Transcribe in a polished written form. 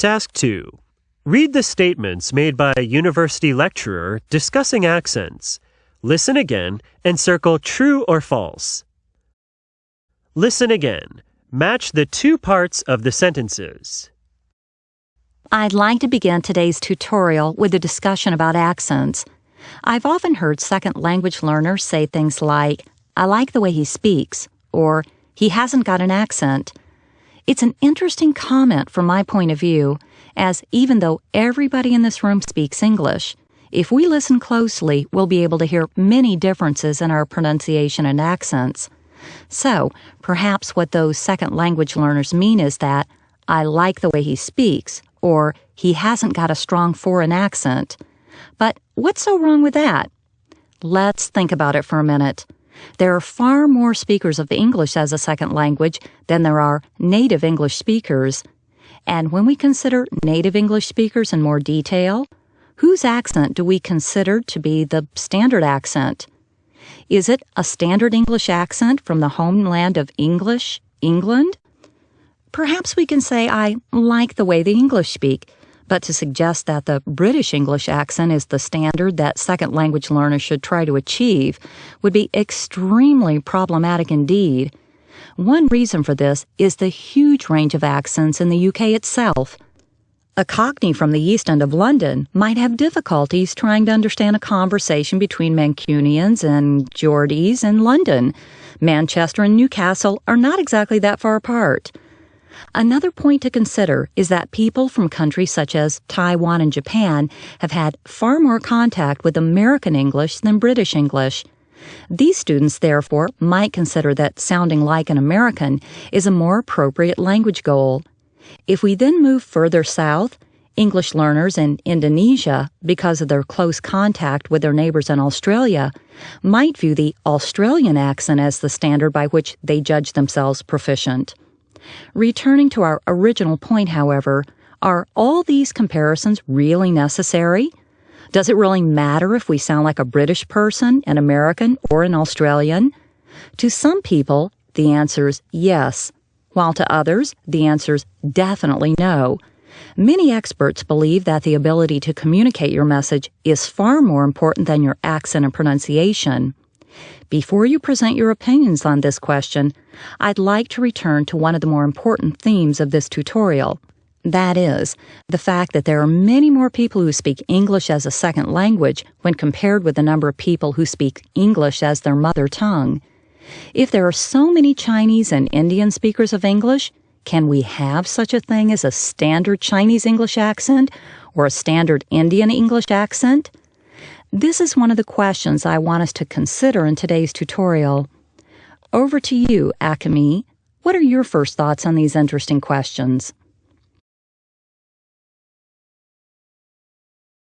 Task 2. Read the statements made by a university lecturer discussing accents. Listen again and circle true or false. Listen again. Match the two parts of the sentences. I'd like to begin today's tutorial with a discussion about accents. I've often heard second language learners say things like, "I like the way he speaks," or "he hasn't got an accent." It's an interesting comment from my point of view, as even though everybody in this room speaks English, if we listen closely, we'll be able to hear many differences in our pronunciation and accents. So, perhaps what those second language learners mean is that, "I like the way he speaks," or "he hasn't got a strong foreign accent." But what's so wrong with that? Let's think about it for a minute. There are far more speakers of English as a second language than there are native English speakers. And when we consider native English speakers in more detail, whose accent do we consider to be the standard accent? Is it a standard English accent from the homeland of English, England? Perhaps we can say, "I like the way the English speak," but to suggest that the British English accent is the standard that second language learners should try to achieve would be extremely problematic indeed. One reason for this is the huge range of accents in the UK itself. A Cockney from the East End of London might have difficulties trying to understand a conversation between Mancunians and Geordies in London. Manchester and Newcastle are not exactly that far apart. Another point to consider is that people from countries such as Taiwan and Japan have had far more contact with American English than British English. These students, therefore, might consider that sounding like an American is a more appropriate language goal. If we then move further south, English learners in Indonesia, because of their close contact with their neighbors in Australia, might view the Australian accent as the standard by which they judge themselves proficient. Returning to our original point, however, are all these comparisons really necessary? Does it really matter if we sound like a British person, an American, or an Australian? To some people, the answer is yes, while to others, the answer is definitely no. Many experts believe that the ability to communicate your message is far more important than your accent and pronunciation. Before you present your opinions on this question, I'd like to return to one of the more important themes of this tutorial. That is, the fact that there are many more people who speak English as a second language when compared with the number of people who speak English as their mother tongue. If there are so many Chinese and Indian speakers of English, can we have such a thing as a standard Chinese English accent or a standard Indian English accent? This is one of the questions I want us to consider in today's tutorial. Over to you, Akemi. What are your first thoughts on these interesting questions?